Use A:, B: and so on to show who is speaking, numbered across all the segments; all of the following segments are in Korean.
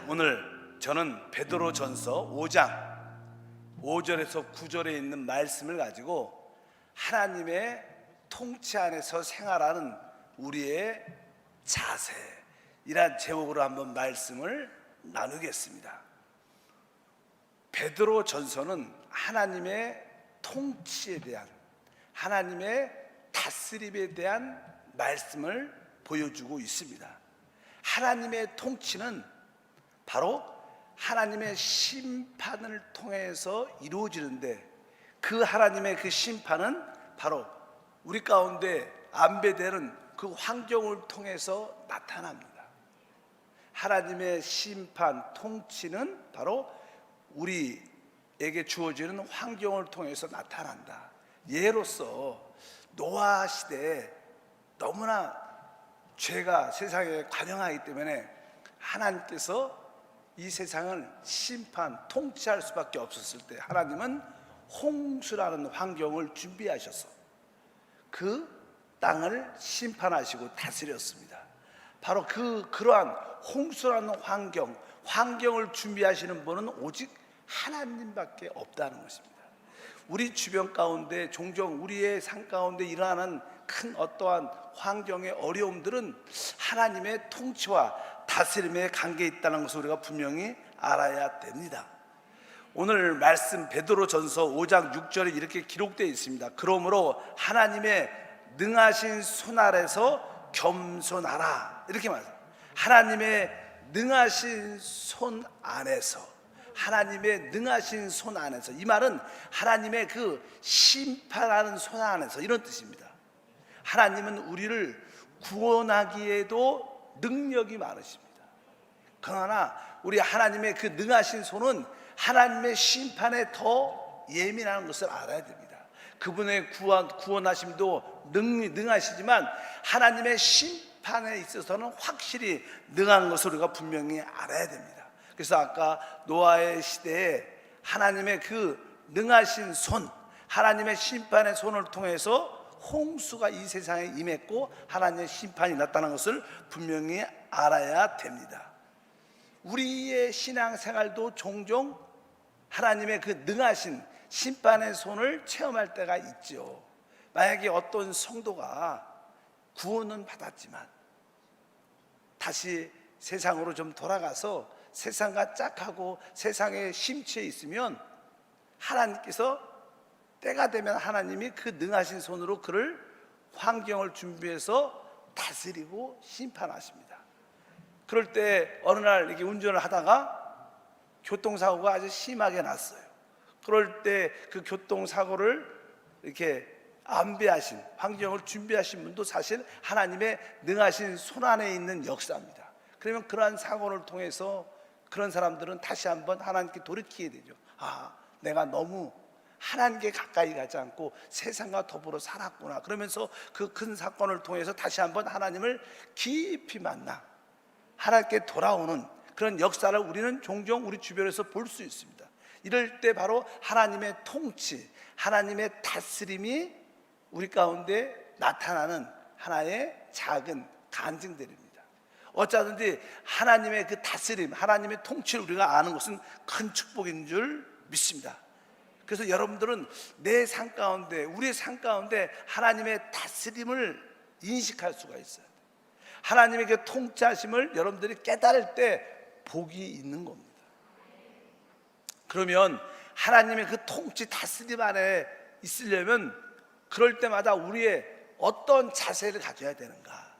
A: 오늘 저는 베드로전서 5장 5절에서 9절에 있는 말씀을 가지고 하나님의 통치 안에서 생활하는 우리의 자세, 이란 제목으로 한번 말씀을 나누겠습니다. 베드로전서는 하나님의 통치에 대한, 하나님의 다스림에 대한 말씀을 보여주고 있습니다. 하나님의 통치는 바로 하나님의 심판을 통해서 이루어지는데, 그 하나님의 그 심판은 바로 우리 가운데 안배되는 그 환경을 통해서 나타납니다. 하나님의 심판, 통치는 바로 우리에게 주어지는 환경을 통해서 나타난다. 예로서 노아 시대에 너무나 죄가 세상에 관영하기 때문에 하나님께서 이 세상을 심판, 통치할 수밖에 없었을 때 하나님은 홍수라는 환경을 준비하셔서 그 땅을 심판하시고 다스렸습니다. 바로 그러한 홍수라는 환경을 준비하시는 분은 오직 하나님밖에 없다는 것입니다. 우리 주변 가운데 종종 우리의 삶 가운데 일어나는 큰 어떠한 환경의 어려움들은 하나님의 통치와 다스림에 관계에 있다는 것을 우리가 분명히 알아야 됩니다. 오늘 말씀 베드로전서 5장 6절에 이렇게 기록되어 있습니다. 그러므로 하나님의 능하신 손 아래서 겸손하라, 이렇게 말합니다. 하나님의 능하신 손 안에서, 하나님의 능하신 손 안에서, 이 말은 하나님의 그 심판하는 손 안에서, 이런 뜻입니다. 하나님은 우리를 구원하기에도 능력이 많으십니다. 그러나 우리 하나님의 그 능하신 손은 하나님의 심판에 더 예민한 것을 알아야 됩니다. 그분의 구원하심도 능하시지만 하나님의 심판에 있어서는 확실히 능한 것을 우리가 분명히 알아야 됩니다. 그래서 아까 노아의 시대에 하나님의 그 능하신 손, 하나님의 심판의 손을 통해서 홍수가 이 세상에 임했고 하나님의 심판이 났다는 것을 분명히 알아야 됩니다. 우리의 신앙생활도 종종 하나님의 그 능하신 심판의 손을 체험할 때가 있죠. 만약에 어떤 성도가 구원은 받았지만 다시 세상으로 좀 돌아가서 세상과 짝하고 세상에 심취해 있으면 하나님께서 때가 되면 하나님이 그 능하신 손으로 그를 환경을 준비해서 다스리고 심판하십니다. 그럴 때 어느 날 이렇게 운전을 하다가 교통사고가 아주 심하게 났어요. 그럴 때 그 교통사고를 이렇게 안배하신, 환경을 준비하신 분도 사실 하나님의 능하신 손 안에 있는 역사입니다. 그러면 그러한 사고를 통해서 그런 사람들은 다시 한번 하나님께 돌이키게 되죠. 내가 너무 하나님께 가까이 가지 않고 세상과 더불어 살았구나. 그러면서 그 큰 사건을 통해서 다시 한번 하나님을 깊이 만나 하나님께 돌아오는 그런 역사를 우리는 종종 우리 주변에서 볼 수 있습니다. 이럴 때 바로 하나님의 통치, 하나님의 다스림이 우리 가운데 나타나는 하나의 작은 간증들입니다. 어쩌든지 하나님의 그 다스림, 하나님의 통치를 우리가 아는 것은 큰 축복인 줄 믿습니다. 그래서 여러분들은 내 삶 가운데, 우리의 삶 가운데 하나님의 다스림을 인식할 수가 있어요. 하나님의 그 통치하심을 여러분들이 깨달을 때 복이 있는 겁니다. 그러면 하나님의 그 통치, 다스림 안에 있으려면 그럴 때마다 우리의 어떤 자세를 가져야 되는가?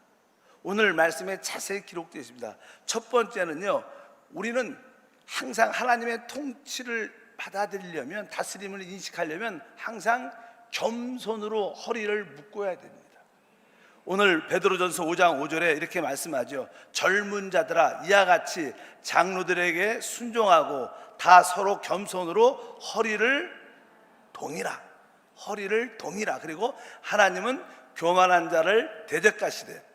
A: 오늘 말씀에 자세히 기록되어 있습니다. 첫 번째는요, 우리는 항상 하나님의 통치를 받아들이려면, 다스림을 인식하려면 항상 겸손으로 허리를 묶어야 됩니다. 오늘 베드로전서 5장 5절에 이렇게 말씀하죠. 젊은 자들아, 이와 같이 장로들에게 순종하고 다 서로 겸손으로 허리를 동이라. 그리고 하나님은 교만한 자를 대적하시되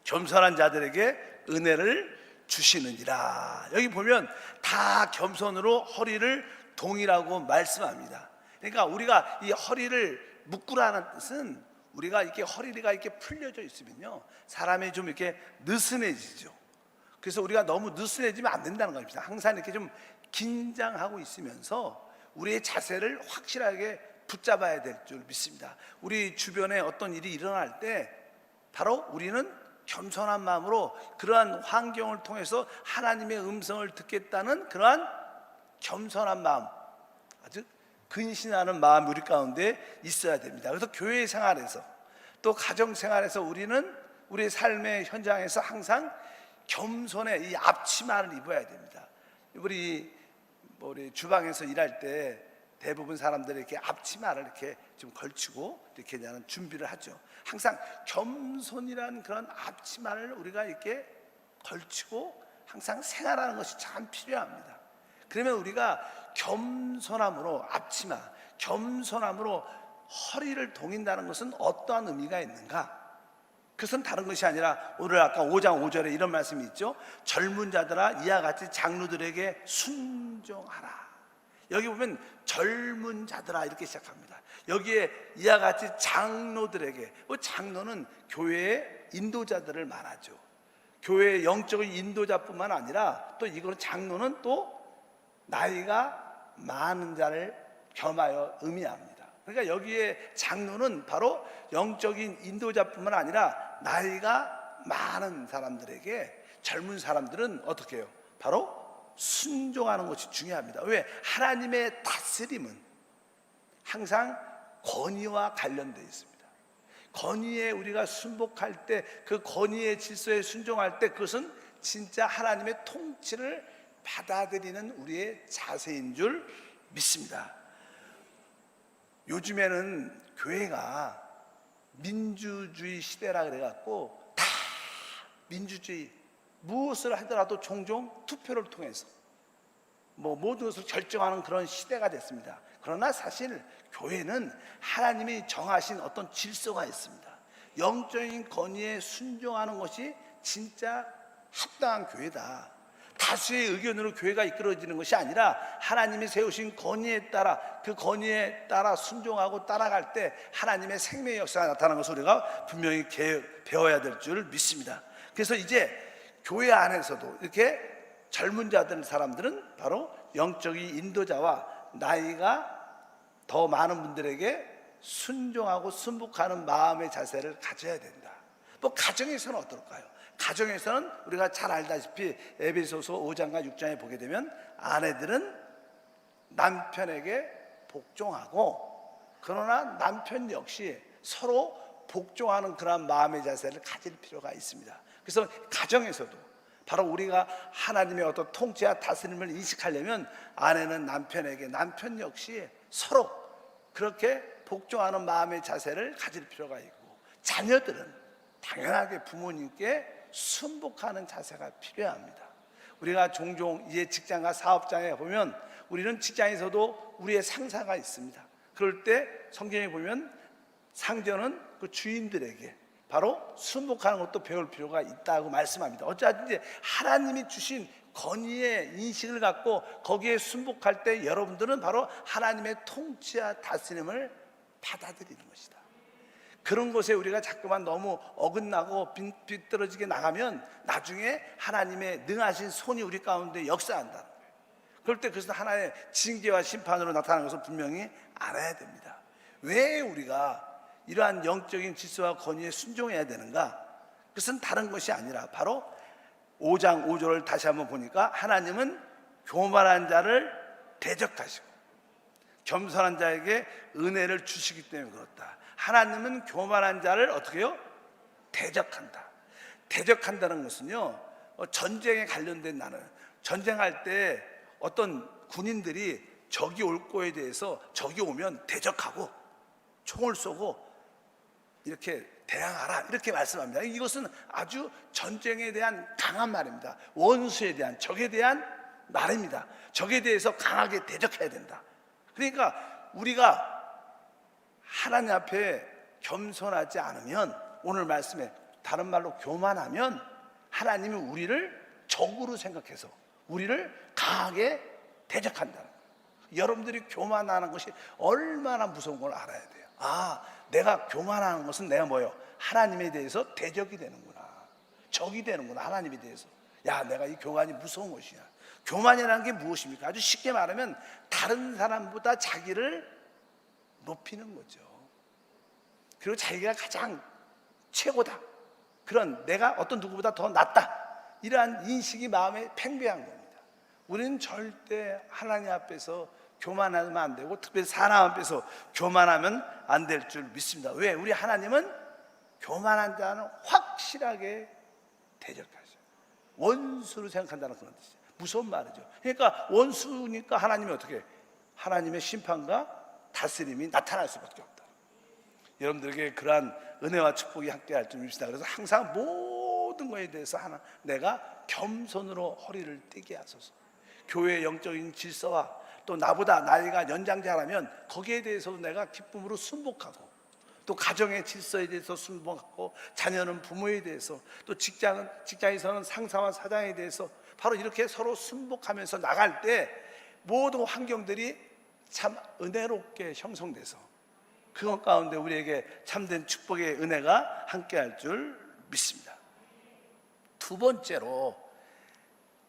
A: 겸손한 자들에게 은혜를 주시느니라. 여기 보면 다 겸손으로 허리를 동이라고 말씀합니다. 그러니까 우리가 이 허리를 묶으라는 뜻은, 우리가 이렇게 허리가 이렇게 풀려져 있으면요, 사람이 좀 이렇게 느슨해지죠. 그래서 우리가 너무 느슨해지면 안 된다는 겁니다. 항상 이렇게 좀 긴장하고 있으면서 우리의 자세를 확실하게 붙잡아야 될 줄 믿습니다. 우리 주변에 어떤 일이 일어날 때 바로 우리는 겸손한 마음으로 그러한 환경을 통해서 하나님의 음성을 듣겠다는 그러한 겸손한 마음, 아주 근신하는 마음이 우리 가운데 있어야 됩니다. 그래서 교회 생활에서 또 가정 생활에서 우리는 우리의 삶의 현장에서 항상 겸손의 이 앞치마를 입어야 됩니다. 우리 주방에서 일할 때 대부분 사람들이 이렇게 앞치마를 이렇게 좀 걸치고 이렇게 하는 준비를 하죠. 항상 겸손이라는 그런 앞치마를 우리가 이렇게 걸치고 항상 생활하는 것이 참 필요합니다. 그러면 우리가 겸손함으로 앞치마, 겸손함으로 허리를 동인다는 것은 어떠한 의미가 있는가? 그것은 다른 것이 아니라 오늘 아까 5장 5절에 이런 말씀이 있죠. 젊은 자들아 이와 같이 장로들에게 순종하라. 여기 보면 젊은 자들아 이렇게 시작합니다. 여기에 이와 같이 장로들에게, 장로는 교회의 인도자들을 말하죠. 교회의 영적인 인도자뿐만 아니라 또 이거는 장로는 또 나이가 많은 자를 겸하여 의미합니다. 그러니까 여기에 장로는 바로 영적인 인도자뿐만 아니라 나이가 많은 사람들에게, 젊은 사람들은 어떻게 해요? 바로 순종하는 것이 중요합니다. 왜? 하나님의 다스림은 항상 권위와 관련되어 있습니다. 권위에 우리가 순복할 때, 그 권위의 질서에 순종할 때 그것은 진짜 하나님의 통치를 받아들이는 우리의 자세인 줄 믿습니다. 요즘에는 교회가 민주주의 시대라 그래갖고 다 민주주의, 무엇을 하더라도 종종 투표를 통해서 모든 것을 결정하는 그런 시대가 됐습니다. 그러나 사실 교회는 하나님이 정하신 어떤 질서가 있습니다. 영적인 권위에 순종하는 것이 진짜 합당한 교회다. 다수의 의견으로 교회가 이끌어지는 것이 아니라 하나님이 세우신 권위에 따라, 그 권위에 따라 순종하고 따라갈 때 하나님의 생명의 역사가 나타나는 것을 우리가 분명히 배워야 될 줄 믿습니다. 그래서 이제 교회 안에서도 이렇게 젊은 자들 사람들은 바로 영적인 인도자와 나이가 더 많은 분들에게 순종하고 순복하는 마음의 자세를 가져야 된다. 가정에서는 어떨까요? 가정에서는 우리가 잘 알다시피 에베소서 5장과 6장에 보게 되면 아내들은 남편에게 복종하고, 그러나 남편 역시 서로 복종하는 그런 마음의 자세를 가질 필요가 있습니다. 그래서 가정에서도 바로 우리가 하나님의 어떤 통치와 다스림을 인식하려면 아내는 남편에게, 남편 역시 서로 그렇게 복종하는 마음의 자세를 가질 필요가 있고, 자녀들은 당연하게 부모님께 순복하는 자세가 필요합니다. 우리가 종종 이제 직장과 사업장에 보면 우리는 직장에서도 우리의 상사가 있습니다. 그럴 때 성경에 보면 상전은 그 주인들에게 바로 순복하는 것도 배울 필요가 있다고 말씀합니다. 어쩌든지 하나님이 주신 권위의 인식을 갖고 거기에 순복할 때 여러분들은 바로 하나님의 통치와 다스림을 받아들이는 것이다. 그런 것에 우리가 자꾸만 너무 어긋나고 비뚤어지게 나가면 나중에 하나님의 능하신 손이 우리 가운데 역사한다. 그럴 때 그것은 하나의 징계와 심판으로 나타나는 것을 분명히 알아야 됩니다. 왜 우리가 이러한 영적인 질서와 권위에 순종해야 되는가? 그것은 다른 것이 아니라 바로 5장 5절을 다시 한번 보니까 하나님은 교만한 자를 대적하시고 겸손한 자에게 은혜를 주시기 때문에 그렇다. 하나님은 교만한 자를 어떻게 해요? 대적한다. 대적한다는 것은요, 전쟁에 관련된, 나는 전쟁할 때 어떤 군인들이 적이 올 거에 대해서 적이 오면 대적하고 총을 쏘고 이렇게 대항하라, 이렇게 말씀합니다. 이것은 아주 전쟁에 대한 강한 말입니다. 원수에 대한, 적에 대한 말입니다. 적에 대해서 강하게 대적해야 된다. 그러니까 우리가 하나님 앞에 겸손하지 않으면, 오늘 말씀에 다른 말로 교만하면 하나님이 우리를 적으로 생각해서 우리를 강하게 대적한다는 거예요. 여러분들이 교만하는 것이 얼마나 무서운 걸 알아야 돼요. 내가 교만하는 것은 내가 뭐예요? 하나님에 대해서 대적이 되는구나, 적이 되는구나, 하나님에 대해서. 야, 내가 이 교만이 무서운 것이야. 교만이라는 게 무엇입니까? 아주 쉽게 말하면 다른 사람보다 자기를 높이는 거죠. 그리고 자기가 가장 최고다, 그런 내가 어떤 누구보다 더 낫다, 이러한 인식이 마음에 팽배한 겁니다. 우리는 절대 하나님 앞에서 교만하면 안 되고, 특별히 사람 앞에서 교만하면 안 될 줄 믿습니다. 왜? 우리 하나님은 교만한 자는 확실하게 대적하죠. 원수로 생각한다는 그런 뜻이죠. 무서운 말이죠. 그러니까 원수니까 하나님이 어떻게 해요? 하나님의 심판과 다스림이 나타날 수밖에 없다. 여러분들에게 그러한 은혜와 축복이 함께 할 줄 믿습니다. 그래서 항상 모든 것에 대해서 내가 겸손으로 허리를 떼게 하소서. 교회의 영적인 질서와 또 나보다 나이가 연장자라면 거기에 대해서도 내가 기쁨으로 순복하고, 또 가정의 질서에 대해서 순복하고, 자녀는 부모에 대해서, 또 직장에서는 상사와 사장에 대해서 바로 이렇게 서로 순복하면서 나갈 때 모든 환경들이 참 은혜롭게 형성돼서 그것 가운데 우리에게 참된 축복의 은혜가 함께할 줄 믿습니다. 두 번째로,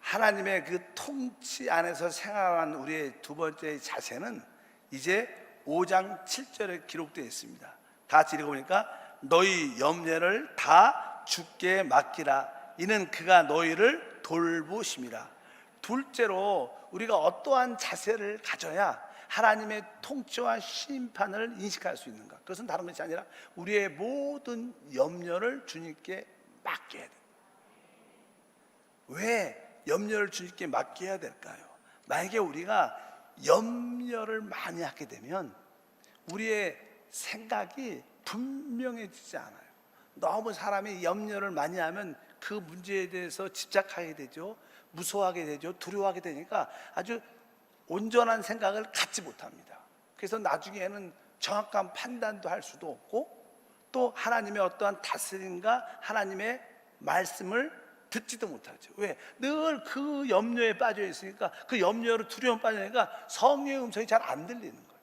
A: 하나님의 그 통치 안에서 생활하는 우리의 두 번째 자세는 이제 5장 7절에 기록되어 있습니다. 다 같이 읽어보니까 너희 염려를 다 주께 맡기라. 이는 그가 너희를 돌보심이라. 둘째로, 우리가 어떠한 자세를 가져야 하나님의 통치와 심판을 인식할 수 있는가? 그것은 다른 것이 아니라 우리의 모든 염려를 주님께 맡겨야 돼요. 왜 염려를 주님께 맡겨야 될까요? 만약에 우리가 염려를 많이 하게 되면 우리의 생각이 분명해지지 않아요. 너무 사람이 염려를 많이 하면 그 문제에 대해서 집착하게 되죠. 무서워하게 되죠. 두려워하게 되니까 아주 온전한 생각을 갖지 못합니다. 그래서 나중에는 정확한 판단도 할 수도 없고, 또 하나님의 어떠한 다스림과 하나님의 말씀을 듣지도 못하죠. 왜? 늘 그 염려에 빠져 있으니까, 그 염려로 두려움 빠지니까 성령의 음성이 잘 안 들리는 거예요.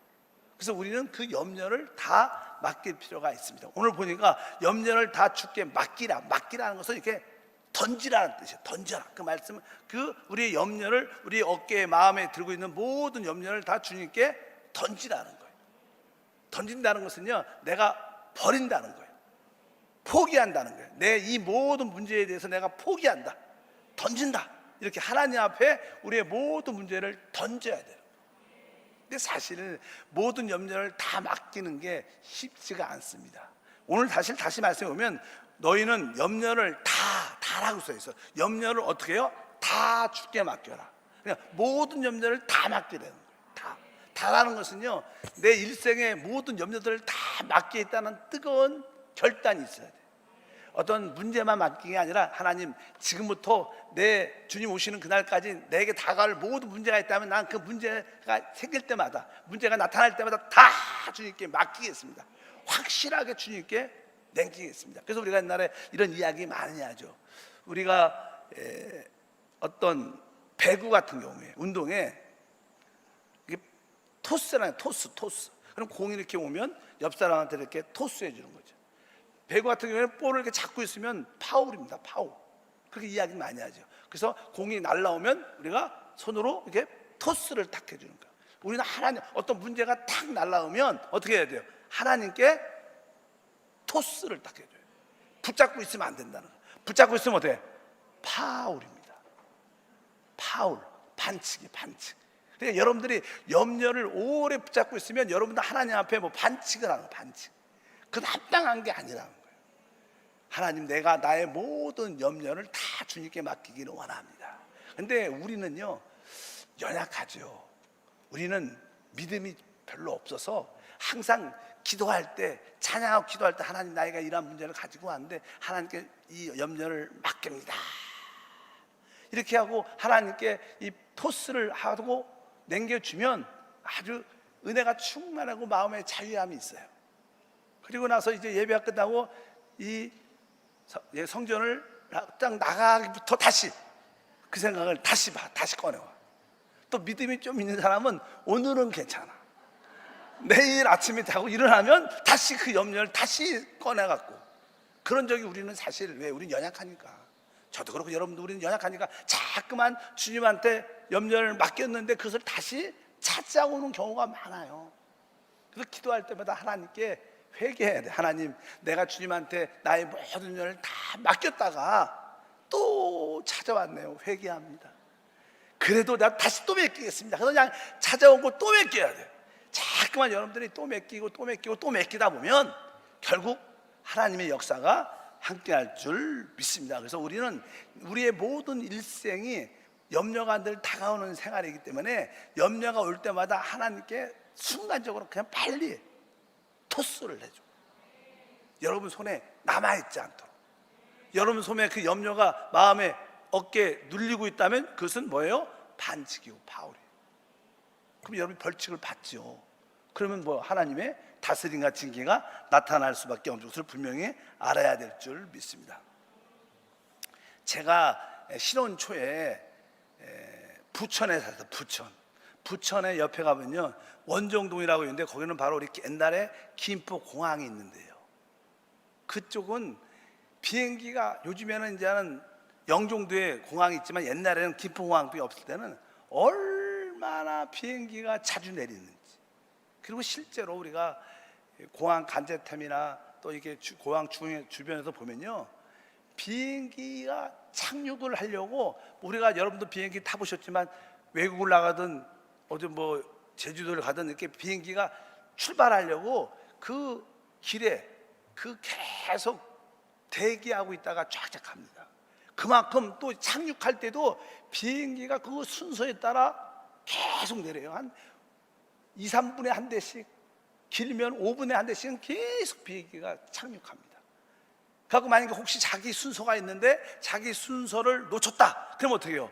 A: 그래서 우리는 그 염려를 다 맡길 필요가 있습니다. 오늘 보니까 염려를 다 주께 맡기라. 맡기라는 것은 이렇게 던지라는 뜻이에요. 던져라. 그 말씀은 그 우리의 염려를, 우리 어깨에 마음에 들고 있는 모든 염려를 다 주님께 던지라는 거예요. 던진다는 것은요, 내가 버린다는 거예요. 포기한다는 거예요. 내 이 모든 문제에 대해서 내가 포기한다, 던진다. 이렇게 하나님 앞에 우리의 모든 문제를 던져야 돼요. 근데 사실 모든 염려를 다 맡기는 게 쉽지가 않습니다. 오늘 다시 말씀해 보면 너희는 염려를 다라고 써 있어. 염려를 어떻게 해요? 다 주께 맡겨라. 그러니까 모든 염려를 다 맡기라는 거예요. 다라는 것은요, 내 일생의 모든 염려들을 다 맡기겠다는 뜨거운 결단이 있어야 돼요. 어떤 문제만 맡기는 게 아니라, 하나님, 지금부터 내 주님 오시는 그날까지 내게 다가올 모든 문제가 있다면 난 그 문제가 생길 때마다, 문제가 나타날 때마다 다 주님께 맡기겠습니다. 확실하게 주님께 남기겠습니다. 그래서 우리가 옛날에 이런 이야기 많이 하죠. 우리가 어떤 배구 같은 경우에, 운동에 토스라는 토스. 그럼 공이 이렇게 오면 옆 사람한테 이렇게 토스해 주는 거죠. 배구 같은 경우에는 볼을 이렇게 잡고 있으면 파울입니다. 파울. 그렇게 이야기 많이 하죠. 그래서 공이 날라오면 우리가 손으로 이렇게 토스를 탁 해주는 거예요. 우리는 하나님, 어떤 문제가 탁 날라오면 어떻게 해야 돼요? 하나님께 토스를 딱 해줘요. 붙잡고 있으면 안 된다는 거예요. 붙잡고 있으면 어떻게 해요? 파울입니다. 파울, 반칙. 그러니까 여러분들이 염려를 오래 붙잡고 있으면 여러분들 하나님 앞에 뭐 반칙을 하는 거예요. 반칙. 그건 합당한 게 아니라는 거예요. 하나님, 내가 나의 모든 염려를 다 주님께 맡기기를 원합니다. 근데 우리는요, 연약하죠. 우리는 믿음이 별로 없어서 항상 기도할 때, 찬양하고 기도할 때, 하나님, 나이가 이러한 문제를 가지고 왔는데 하나님께 이 염려를 맡깁니다, 이렇게 하고 하나님께 이 토스를 하고 남겨주면 아주 은혜가 충만하고 마음에 자유함이 있어요. 그리고 나서 이제 예배가 끝나고 이 성전을 딱 나가기부터 다시 그 생각을 다시 꺼내와. 또 믿음이 좀 있는 사람은 오늘은 괜찮아, 내일 아침에 자고 일어나면 다시 그 염려를 다시 꺼내갖고, 그런 적이 우리는 사실, 왜? 우리는 연약하니까. 저도 그렇고 여러분도 우리는 연약하니까 자꾸만 주님한테 염려를 맡겼는데 그것을 다시 찾아오는 경우가 많아요. 그래서 기도할 때마다 하나님께 회개해야 돼. 하나님, 내가 주님한테 나의 모든 일을 다 맡겼다가 또 찾아왔네요. 회개합니다. 그래도 내가 다시 또 맡기겠습니다. 그래서 그냥 찾아오고 또 맡겨야 돼요. 자꾸만 여러분들이 또 맡기고 또 맡기고 또 맡기다 보면 결국 하나님의 역사가 함께할 줄 믿습니다. 그래서 우리는 우리의 모든 일생이 염려가 늘 다가오는 생활이기 때문에 염려가 올 때마다 하나님께 순간적으로 그냥 빨리 토스를 해줘. 여러분 손에 남아있지 않도록. 여러분 손에 그 염려가 마음에 어깨에 눌리고 있다면 그것은 뭐예요? 반칙이고 파울이에요. 그럼 여러분이 벌칙을 받죠. 그러면 뭐 하나님의 다스림과 징계가 나타날 수밖에 없는 것을 분명히 알아야 될 줄 믿습니다. 제가 신혼 초에 부천에 살았어요. 부천에 옆에 가면요 원정동이라고 있는데 거기는 바로 이렇게 옛날에 김포 공항이 있는데요. 그쪽은 비행기가 요즘에는 이제는 영종도에 공항이 있지만 옛날에는 김포 공항도 없을 때는 얼마나 비행기가 자주 내리는지. 그리고 실제로 우리가 공항 간제템이나 또 이렇게 공항 주변에서 보면요 비행기가 착륙을 하려고 우리가 여러분도 비행기 타보셨지만 외국을 나가든 어디 뭐 제주도를 가든 이렇게 비행기가 출발하려고 그 길에 그 계속 대기하고 있다가 쫙쫙 갑니다. 그만큼 또 착륙할 때도 비행기가 그 순서에 따라 계속 내려요. 한 2, 3분에 한 대씩, 길면 5분에 한 대씩은 계속 비행기가 착륙합니다. 그래서 만약에 혹시 자기 순서가 있는데 자기 순서를 놓쳤다 그럼 어떻게 해요?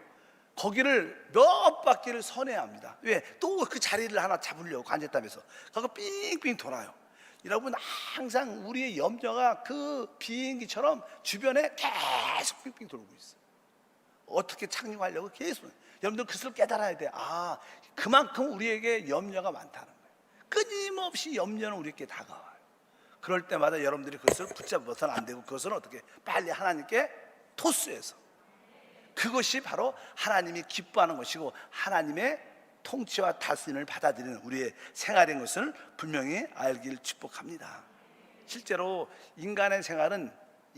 A: 거기를 몇 바퀴를 선해야 합니다. 왜? 또 그 자리를 하나 잡으려고 관제탑에서 그래서 삥삥 돌아요. 여러분 항상 우리의 염려가 그 비행기처럼 주변에 계속 삥삥 돌고 있어요. 어떻게 착륙하려고 계속. 여러분들 그것을 깨달아야 돼요. 아, 그만큼 우리에게 염려가 많다는 거예요. 끊임없이 염려는 우리에게 다가와요. 그럴 때마다 여러분들이 그것을 붙잡아서는 안 되고 그것을 어떻게 빨리 하나님께 토스해서 그것이 바로 하나님이 기뻐하는 것이고 하나님의 통치와 다스림을 받아들이는 우리의 생활인 것을 분명히 알길 축복합니다. 실제로 인간의 생활은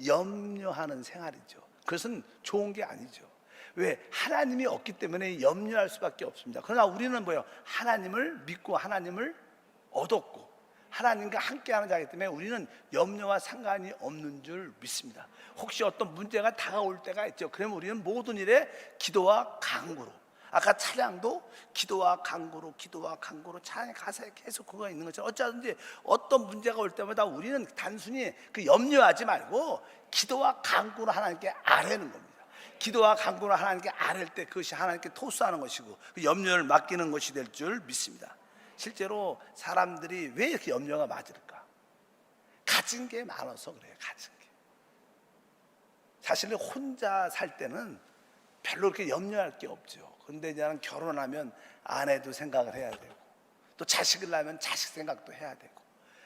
A: 염려하는 생활이죠. 그것은 좋은 게 아니죠. 왜? 하나님이 없기 때문에 염려할 수밖에 없습니다. 그러나 우리는 뭐예요? 하나님을 믿고 하나님을 얻었고 하나님과 함께하는 자이기 때문에 우리는 염려와 상관이 없는 줄 믿습니다. 혹시 어떤 문제가 다가올 때가 있죠. 그러면 우리는 모든 일에 기도와 간구로, 아까 찬양도 기도와 간구로 찬양 가사에 계속 그거가 있는 것처럼 어쩌든지 어떤 문제가 올 때마다 우리는 단순히 그 염려하지 말고 기도와 간구로 하나님께 아뢰는 겁니다. 기도와 간구로 하나님께 아뢰을 때 그것이 하나님께 토스하는 것이고 그 염려를 맡기는 것이 될 줄 믿습니다. 실제로 사람들이 왜 이렇게 염려가 많을까? 가진 게 많아서 그래요. 가진 게. 사실은 혼자 살 때는 별로 그렇게 염려할 게 없죠. 근데 이제 결혼하면 아내도 생각을 해야 되고 또 자식을 낳으면 자식 생각도 해야 되고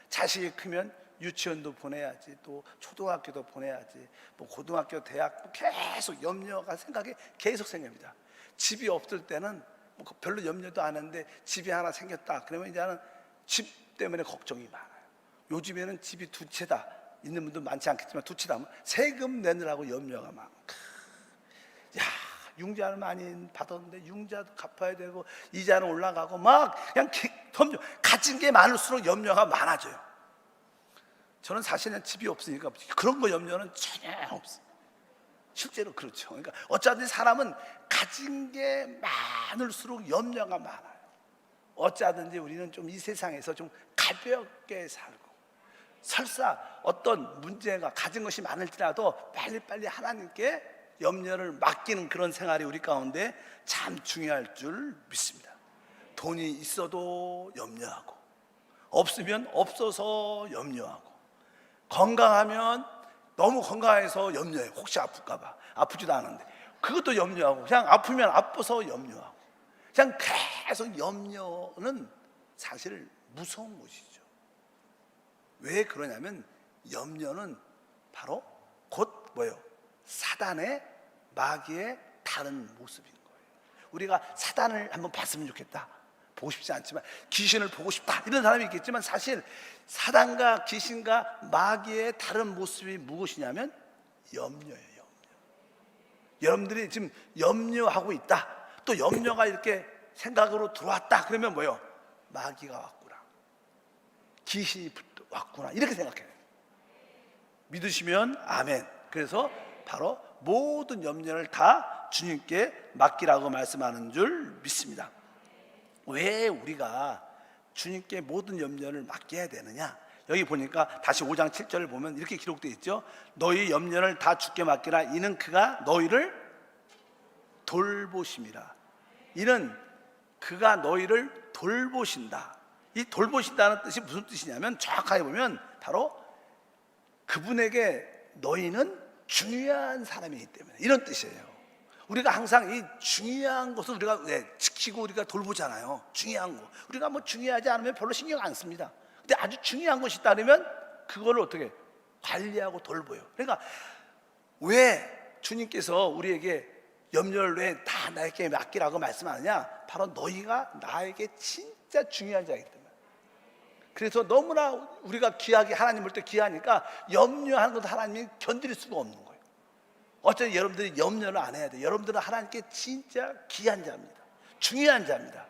A: 자식이 크면 유치원도 보내야지 또 초등학교도 보내야지 뭐 고등학교 대학 뭐 계속 염려가 생각이 계속 생깁니다. 집이 없을 때는 뭐 별로 염려도 안 했는데 집이 하나 생겼다 그러면 이제는 집 때문에 걱정이 많아요. 요즘에는 집이 두 채다 있는 분도 많지 않겠지만 두 채다 하면 세금 내느라고 염려가 많아. 야, 융자를 많이 받았는데 융자도 갚아야 되고 이자는 올라가고 막 그냥 가진 게 많을수록 염려가 많아져요. 저는 사실은 집이 없으니까 그런 거 염려는 전혀 없어요. 실제로 그렇죠. 그러니까 어쩌든지 사람은 가진 게 많을수록 염려가 많아요. 어쩌든지 우리는 좀 이 세상에서 좀 가볍게 살고 설사 어떤 문제가 가진 것이 많을지라도 빨리빨리 하나님께 염려를 맡기는 그런 생활이 우리 가운데 참 중요할 줄 믿습니다. 돈이 있어도 염려하고 없으면 없어서 염려하고 건강하면 너무 건강해서 염려해요. 혹시 아플까 봐. 아프지도 않은데 그것도 염려하고 그냥 아프면 아파서 염려하고 그냥 계속 염려는 사실 무서운 것이죠. 왜 그러냐면 염려는 바로 곧 뭐예요? 사단의 마귀의 다른 모습인 거예요. 우리가 사단을 한번 봤으면 좋겠다, 보고 싶지 않지만 귀신을 보고 싶다 이런 사람이 있겠지만, 사실 사단과 귀신과 마귀의 다른 모습이 무엇이냐면 염려예요. 여러분들이 지금 염려하고 있다, 또 염려가 이렇게 생각으로 들어왔다 그러면 뭐예요? 마귀가 왔구나, 귀신이 왔구나, 이렇게 생각해요. 믿으시면 아멘. 그래서 바로 모든 염려를 다 주님께 맡기라고 말씀하는 줄 믿습니다. 왜 우리가 주님께 모든 염려를 맡겨야 되느냐? 여기 보니까 다시 5장 7절을 보면 이렇게 기록되어 있죠. 너희 염려를 다 주께 맡기라. 이는 그가 너희를 돌보심이라. 이는 그가 너희를 돌보신다. 이 돌보신다는 뜻이 무슨 뜻이냐면, 정확하게 보면 바로 그분에게 너희는 중요한 사람이기 때문에, 이런 뜻이에요. 우리가 항상 이 중요한 것을 우리가 지키고 우리가 돌보잖아요. 중요한 거, 우리가 뭐 중요하지 않으면 별로 신경 안 씁니다. 근데 아주 중요한 것이 있다면 그거를 어떻게 관리하고 돌보요. 그러니까 왜 주님께서 우리에게 염려를 왜 다 나에게 맡기라고 말씀하느냐? 바로 너희가 나에게 진짜 중요한 자이기 때문에. 그래서 너무나 우리가 귀하게 하나님 볼 때 귀하니까 염려하는 것도 하나님이 견딜 수가 없는 거예요. 어쩌면 여러분들이 염려를 안 해야 돼요. 여러분들은 하나님께 진짜 귀한 자입니다. 중요한 자입니다.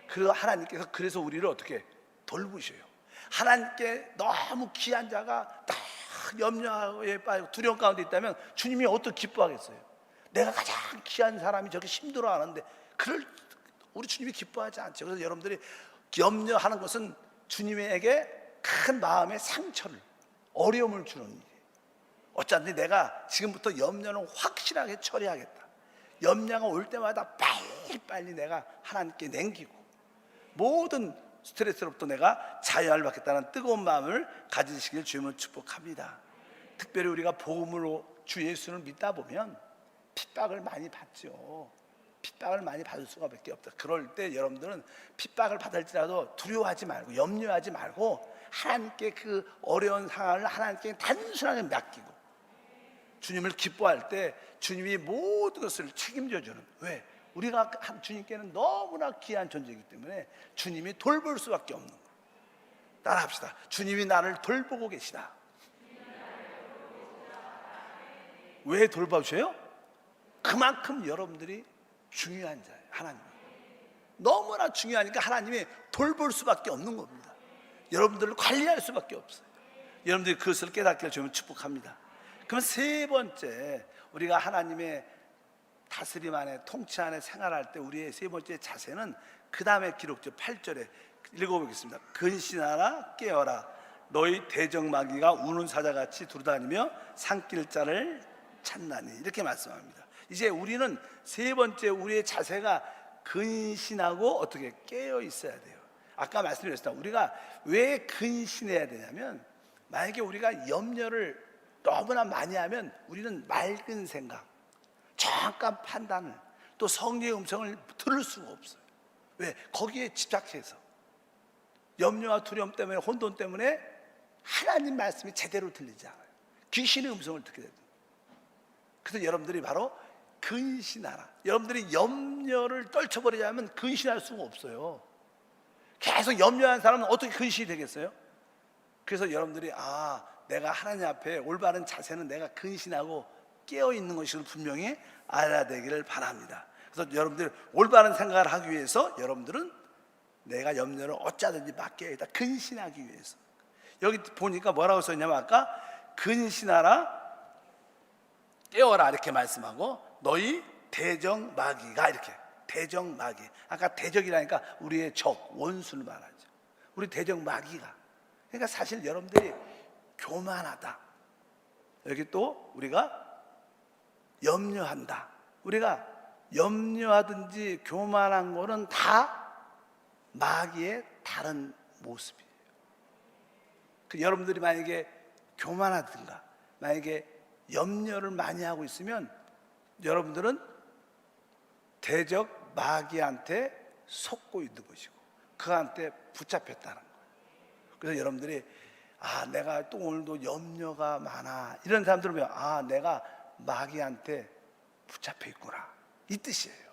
A: 그리고 하나님께서 그래서 우리를 어떻게 돌보셔요. 하나님께 너무 귀한 자가 다 염려에 빠지고 두려움 가운데 있다면 주님이 어떻게 기뻐하겠어요? 내가 가장 귀한 사람이 저렇게 힘들어하는데 그럴 우리 주님이 기뻐하지 않죠. 그래서 여러분들이 염려하는 것은 주님에게 큰 마음의 상처를, 어려움을 주는 일이에요. 어쩐지 내가 지금부터 염려는 확실하게 처리하겠다. 염려가 올 때마다 빨리 내가 하나님께 남기고 모든 스트레스로부터 내가 자유를 받겠다는 뜨거운 마음을 가지시길 주님은 축복합니다. 특별히 우리가 복음으로 주 예수를 믿다 보면 핍박을 많이 받죠. 핍박을 많이 받을 수밖에 없다. 그럴 때 여러분들은 핍박을 받을지라도 두려워하지 말고 염려하지 말고 하나님께 그 어려운 상황을 하나님께 단순하게 맡기고 주님을 기뻐할 때 주님이 모든 것을 책임져 주는. 왜? 우리가 주님께는 너무나 귀한 존재이기 때문에 주님이 돌볼 수밖에 없는 거예요. 따라합시다. 주님이 나를 돌보고 계시다. 왜 돌봐주세요? 그만큼 여러분들이 중요한 자예요. 하나님 너무나 중요하니까 하나님이 돌볼 수밖에 없는 겁니다. 여러분들을 관리할 수밖에 없어요. 여러분들이 그것을 깨닫기를 주면 축복합니다. 그럼 세 번째, 우리가 하나님의 다스림 안에, 통치 안에 생활할 때 우리의 세 번째 자세는 그 다음에 기록죠. 8절에 읽어보겠습니다. 근신하라 깨어라 너희 대적마귀가 우는 사자같이 두루다니며 산길자를 찾나니, 이렇게 말씀합니다. 이제 우리는 세 번째 우리의 자세가 근신하고 어떻게 깨어 있어야 돼요. 아까 말씀드렸습니다. 우리가 왜 근신해야 되냐면, 만약에 우리가 염려를 너무나 많이 하면 우리는 맑은 생각, 정확한 판단을, 또 성령의 음성을 들을 수가 없어요. 왜? 거기에 집착해서 염려와 두려움 때문에, 혼돈 때문에 하나님 말씀이 제대로 들리지 않아요. 귀신의 음성을 듣게 됩니다. 그래서 여러분들이 바로 근신하라. 여러분들이 염려를 떨쳐버리자면 근신할 수가 없어요. 계속 염려하는 사람은 어떻게 근신이 되겠어요? 그래서 여러분들이 내가 하나님 앞에 올바른 자세는 내가 근신하고 깨어있는 것을 분명히 알아야 되기를 바랍니다. 그래서 여러분들 올바른 생각을 하기 위해서 여러분들은 내가 염려를 어쩌든지 맡겨야 다 근신하기 위해서. 여기 보니까 뭐라고 써있냐면, 아까 근신하라 깨어라 이렇게 말씀하고, 너희 대적 마귀가, 이렇게 대적 마귀. 아까 대적이라니까 우리의 적, 원수를 말하죠. 우리 대적 마귀가. 그러니까 사실 여러분들이 교만하다, 여기 또 우리가 염려한다. 우리가 염려하든지 교만한 거는 다 마귀의 다른 모습이에요. 여러분들이 만약에 교만하든가 만약에 염려를 많이 하고 있으면 여러분들은 대적 마귀한테 속고 있는 것이고 그한테 붙잡혔다는 거예요. 그래서 여러분들이 내가 또 오늘도 염려가 많아, 이런 사람들은 내가 마귀한테 붙잡혀 있구나, 이 뜻이에요.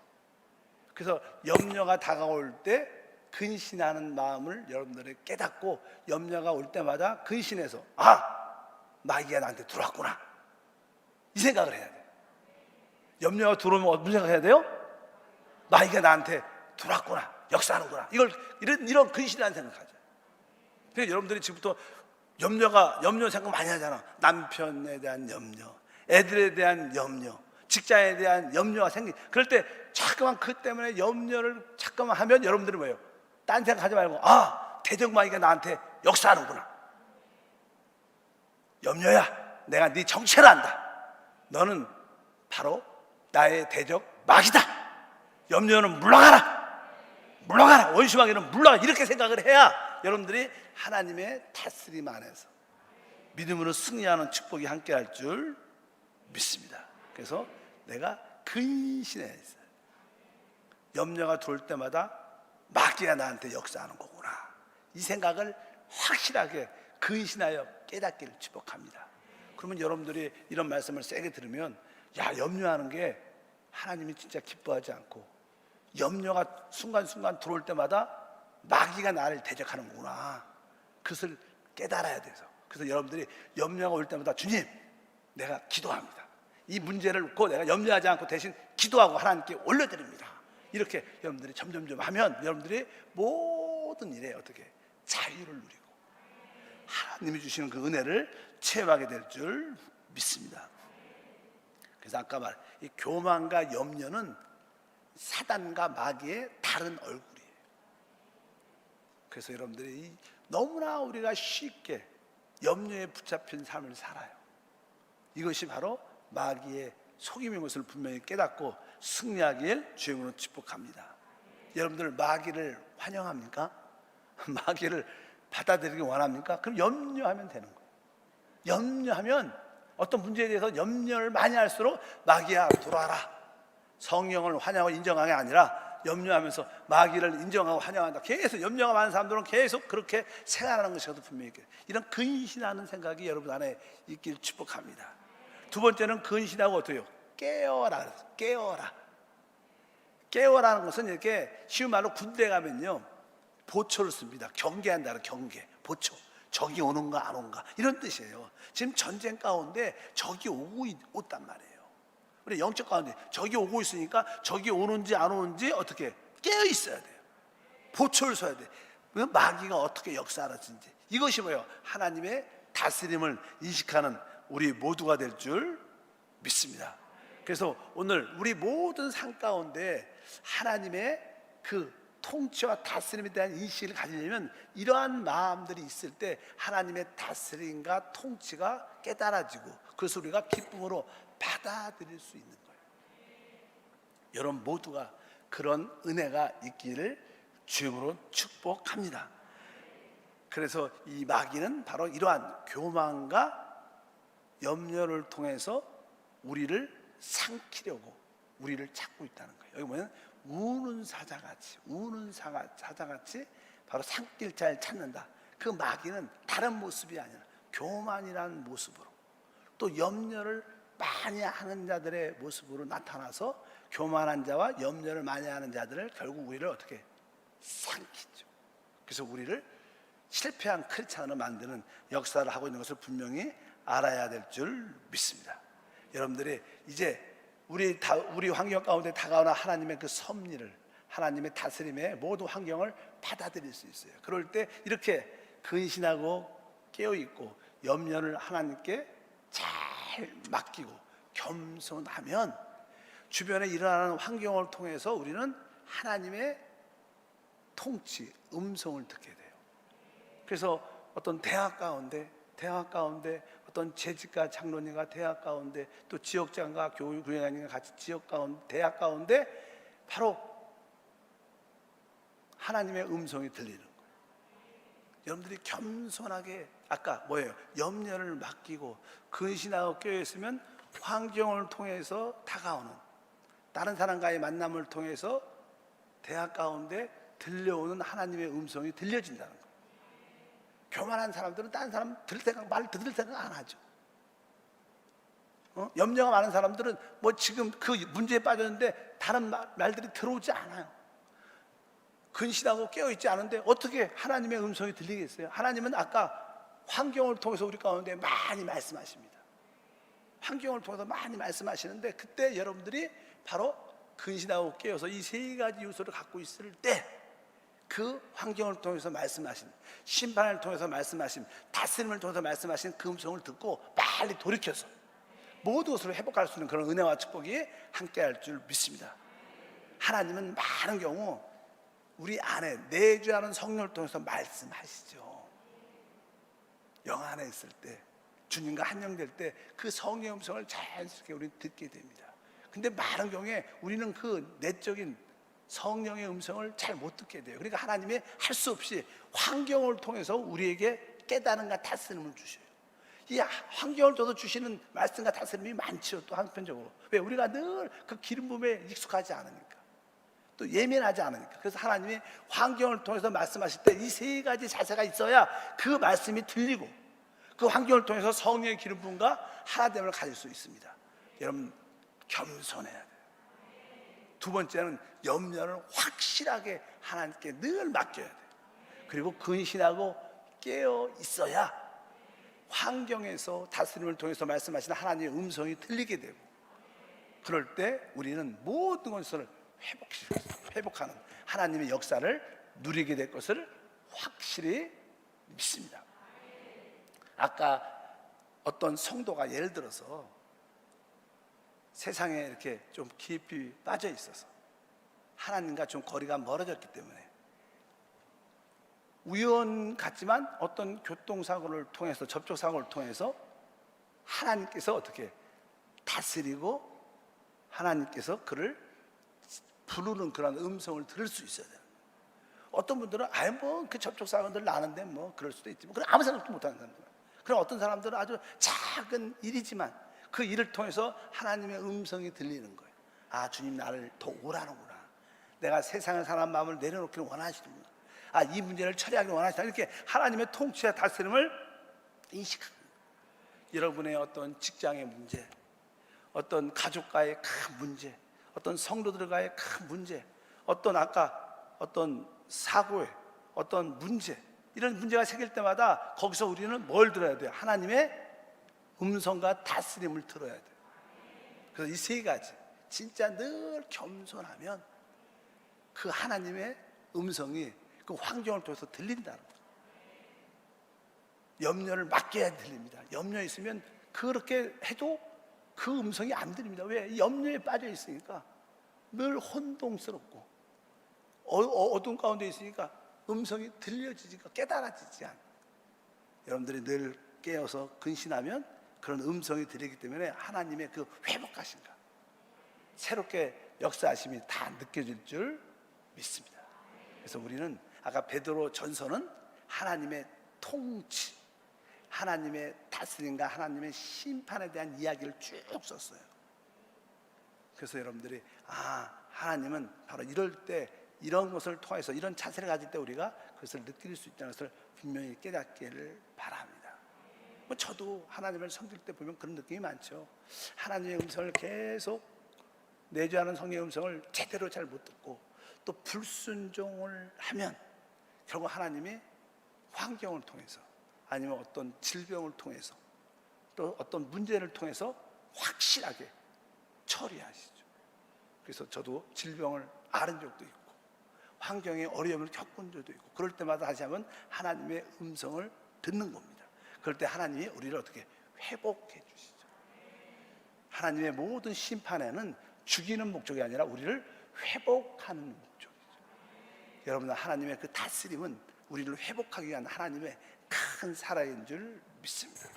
A: 그래서 염려가 다가올 때 근신하는 마음을 여러분들이 깨닫고, 염려가 올 때마다 근신해서 마귀가 나한테 들어왔구나, 이 생각을 해야 돼요. 염려가 들어오면 무슨 생각해야 돼요? 마귀가 나한테 들어왔구나, 역사하는구나, 이런 근신이라는 생각하죠. 그래서 여러분들이 지금부터 염려 생각 많이 하잖아. 남편에 대한 염려, 애들에 대한 염려, 직장에 대한 염려가 그럴 때 자꾸만 그 때문에 염려를 자꾸만 하면 여러분들은 뭐예요? 딴 생각하지 말고 대적마귀가 나한테 역사하는구나, 염려야, 내가 네 정체를 안다, 너는 바로 나의 대적 마귀다, 염려는 물러가라, 원수마귀는 물러가라, 이렇게 생각을 해야 여러분들이 하나님의 다스림 안에서 믿음으로 승리하는 축복이 함께할 줄 믿습니다. 그래서 내가 근신해 있어요. 염려가 들어올 때마다 마귀가 나한테 역사하는 거구나, 이 생각을 확실하게 근신하여 깨닫기를 축복합니다. 그러면 여러분들이 이런 말씀을 세게 들으면, 염려하는 게 하나님이 진짜 기뻐하지 않고, 염려가 순간순간 들어올 때마다 마귀가 나를 대적하는 거구나, 그것을 깨달아야 돼서. 그래서 여러분들이 염려가 올 때마다, 주님, 내가 기도합니다, 이 문제를 놓고 내가 염려하지 않고 대신 기도하고 하나님께 올려드립니다, 이렇게 여러분들이 점점점 하면 여러분들이 모든 일에 어떻게 자유를 누리고 하나님이 주시는 그 은혜를 체험하게 될 줄 믿습니다. 그래서 아까 말한 이 교만과 염려는 사단과 마귀의 다른 얼굴이에요. 그래서 여러분들이 너무나 우리가 쉽게 염려에 붙잡힌 삶을 살아요. 이것이 바로 마귀의 속임인 것을 분명히 깨닫고 승리하길 주님으로 축복합니다. 여러분들 마귀를 환영합니까? 마귀를 받아들이기 원합니까? 그럼 염려하면 되는 거예요. 염려하면 어떤 문제에 대해서 염려를 많이 할수록 마귀야 돌아와라, 성령을 환영하고 인정하는 게 아니라 염려하면서 마귀를 인정하고 환영한다. 계속 염려가 많은 사람들은 계속 그렇게 생활하는 것이거든. 분명히 이런 근신하는 생각이 여러분 안에 있길 축복합니다. 두 번째는 근신하고 어떻게 해요? 깨어라. 깨어라는 것은 이렇게 쉬운 말로 군대 가면요, 보초를 씁니다. 경계한다는 경계, 보초. 적이 오는가 안 오는가, 이런 뜻이에요. 지금 전쟁 가운데 적이 오고 있단 말이에요. 우리 영적 가운데 적이 오고 있으니까 적이 오는지 안 오는지 어떻게 깨어 있어야 돼요. 보초를 서야 돼. 마귀가 어떻게 역사하는지. 이것이 뭐예요? 하나님의 다스림을 인식하는 우리 모두가 될 줄 믿습니다. 그래서 오늘 우리 모든 삶 가운데 하나님의 그 통치와 다스림에 대한 인식을 가지려면 이러한 마음들이 있을 때 하나님의 다스림과 통치가 깨달아지고, 그래서 우리가 기쁨으로 받아들일 수 있는 거예요. 여러분 모두가 그런 은혜가 있기를 주님으로 축복합니다. 그래서 이 마귀는 바로 이러한 교만과 염려를 통해서 우리를 삼키려고 우리를 찾고 있다는 거예요. 여기 보면 우는 사자같이 바로 삼킬 자를 찾는다. 그 마귀는 다른 모습이 아니라 교만이라는 모습으로, 또 염려를 많이 하는 자들의 모습으로 나타나서 교만한 자와 염려를 많이 하는 자들을 결국 우리를 어떻게 삼키죠. 그래서 우리를 실패한 크리스찬으로 만드는 역사를 하고 있는 것을 분명히 알아야 될 줄 믿습니다. 여러분들이 이제 우리 환경 가운데 다가오는 하나님의 그 섭리를, 하나님의 다스림의 모든 환경을 받아들일 수 있어요. 그럴 때 이렇게 근신하고 깨어있고 염려를 하나님께 잘 맡기고 겸손하면 주변에 일어나는 환경을 통해서 우리는 하나님의 통치, 음성을 듣게 돼요. 그래서 어떤 대학 가운데 어떤 재직가 장로님과 대학 가운데, 또 지역장과 교회장님과 같이 지역 가운데, 대학 가운데 바로 하나님의 음성이 들리는 거예요. 여러분들이 겸손하게, 아까 뭐예요? 염려를 맡기고 근신하고 껴있으면 환경을 통해서 다가오는, 다른 사람과의 만남을 통해서 대학 가운데 들려오는 하나님의 음성이 들려진다는 거예요. 교만한 사람들은 다른 사람 말 들을 생각 안 하죠. 염려가 많은 사람들은 뭐 지금 그 문제에 빠졌는데 다른 말들이 들어오지 않아요. 근신하고 깨어있지 않은데 어떻게 하나님의 음성이 들리겠어요? 하나님은 아까 환경을 통해서 우리 가운데 많이 말씀하십니다. 환경을 통해서 많이 말씀하시는데, 그때 여러분들이 바로 근신하고 깨어서 이 세 가지 요소를 갖고 있을 때 그 환경을 통해서 말씀하신, 심판을 통해서 말씀하신, 다스림을 통해서 말씀하신 그 음성을 듣고 빨리 돌이켜서 모든 것을 회복할 수 있는 그런 은혜와 축복이 함께할 줄 믿습니다. 하나님은 많은 경우 우리 안에 내주하는 성령을 통해서 말씀하시죠. 영 안에 있을 때, 주님과 한영될 때 그 성령의 음성을 자연스럽게 우리는 듣게 됩니다. 근데 많은 경우에 우리는 그 내적인 성령의 음성을 잘 못 듣게 돼요. 그러니까 하나님이 할 수 없이 환경을 통해서 우리에게 깨달음과 다스림을 주셔요. 이 환경을 통해서 주시는 말씀과 다스림이 많죠. 또 한편적으로 왜? 우리가 늘 그 기름 부음에 익숙하지 않으니까, 또 예민하지 않으니까. 그래서 하나님이 환경을 통해서 말씀하실 때 이 세 가지 자세가 있어야 그 말씀이 들리고 그 환경을 통해서 성령의 기름 부음과 하나됨을 가질 수 있습니다. 여러분, 겸손해야 돼요. 두 번째는 염려를 확실하게 하나님께 늘 맡겨야 돼요. 그리고 근신하고 깨어 있어야 환경에서 다스림을 통해서 말씀하시는 하나님의 음성이 들리게 되고, 그럴 때 우리는 모든 것을 회복하는 하나님의 역사를 누리게 될 것을 확실히 믿습니다. 아까 어떤 성도가 예를 들어서 세상에 이렇게 좀 깊이 빠져 있어서 하나님과 좀 거리가 멀어졌기 때문에 우연 같지만 어떤 교통사고를 통해서, 접촉사고를 통해서 하나님께서 어떻게 다스리고 하나님께서 그를 부르는 그런 음성을 들을 수 있어야 돼요. 어떤 분들은 아예 뭐 그 접촉사고들 나는데 뭐 그럴 수도 있지, 뭐 그런 아무 생각도 못하는 사람들. 그럼 어떤 사람들은 아주 작은 일이지만 그 일을 통해서 하나님의 음성이 들리는 거예요. 아, 주님 나를 더 오라는구나. 내가 세상을 사는 마음을 내려놓기를 원하시는구나. 아, 이 문제를 처리하기를 원하시다. 이렇게 하나님의 통치와 다스림을 인식합니다. 여러분의 어떤 직장의 문제, 어떤 가족과의 큰 문제, 어떤 성도들과의 큰 문제, 어떤 아까 어떤 사고의 어떤 문제, 이런 문제가 생길 때마다 거기서 우리는 뭘 들어야 돼요? 하나님의 음성과 다스림을 들어야 돼요. 그래서 이 세 가지 진짜 늘 겸손하면 그 하나님의 음성이 그 환경을 통해서 들린다는 거예요. 염려를 맡겨야 들립니다. 염려 있으면 그렇게 해도 그 음성이 안 들립니다. 왜? 염려에 빠져 있으니까 늘 혼동스럽고 어둠 가운데 있으니까 음성이 들려지지가, 깨달아지지 않아요. 여러분들이 늘 깨어서 근신하면 그런 음성이 들리기 때문에 하나님의 그 회복하신가, 새롭게 역사하심이 다 느껴질 줄 믿습니다. 그래서 우리는 아까 베드로 전서는 하나님의 통치, 하나님의 다스림과 하나님의 심판에 대한 이야기를 쭉 썼어요. 그래서 여러분들이 하나님은 바로 이럴 때 이런 것을 통해서 이런 자세를 가질 때 우리가 그것을 느낄 수 있다는 것을 분명히 깨닫기를 바랍니다. 뭐 저도 하나님을 섬길 때 보면 그런 느낌이 많죠. 하나님의 음성을 계속 내주하는 성령의 음성을 제대로 잘 못 듣고 또 불순종을 하면 결국 하나님이 환경을 통해서 아니면 어떤 질병을 통해서 또 어떤 문제를 통해서 확실하게 처리하시죠. 그래서 저도 질병을 앓은 적도 있고 환경에 어려움을 겪은 적도 있고, 그럴 때마다 다시 한번 하나님의 음성을 듣는 겁니다. 그럴 때 하나님이 우리를 어떻게 회복해 주시죠. 하나님의 모든 심판에는 죽이는 목적이 아니라 우리를 회복하는 목적이죠. 여러분, 하나님의 그 다스림은 우리를 회복하기 위한 하나님의 큰 사랑인 줄 믿습니다.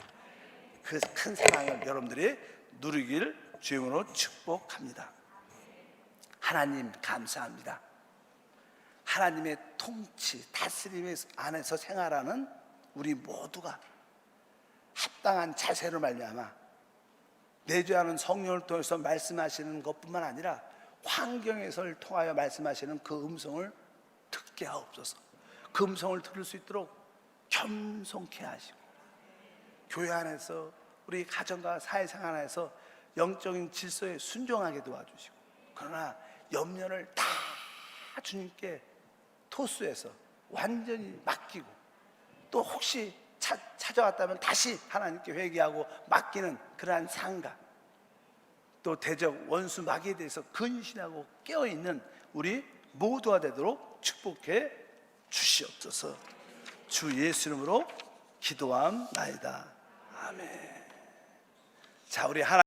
A: 그 큰 사랑을 여러분들이 누리길 주님으로 축복합니다. 하나님 감사합니다. 하나님의 통치, 다스림 안에서 생활하는 우리 모두가 합당한 자세로 말미암아 내주하는 성령을 통해서 말씀하시는 것뿐만 아니라 환경에서를 통하여 말씀하시는 그 음성을 듣게 하옵소서. 그 음성을 들을 수 있도록 겸손케 하시고, 교회 안에서 우리 가정과 사회생활 안에서 영적인 질서에 순종하게 도와주시고, 그러나 염려를 다 주님께 토스해서 완전히 맡기고, 또 혹시 찾아왔다면 다시 하나님께 회개하고 맡기는 그러한 상가, 또 대적 원수 마귀에 대해서 근신하고 깨어있는 우리 모두가 되도록 축복해 주시옵소서. 주 예수 이름으로 기도함나이다. 아멘. 자, 우리 하나님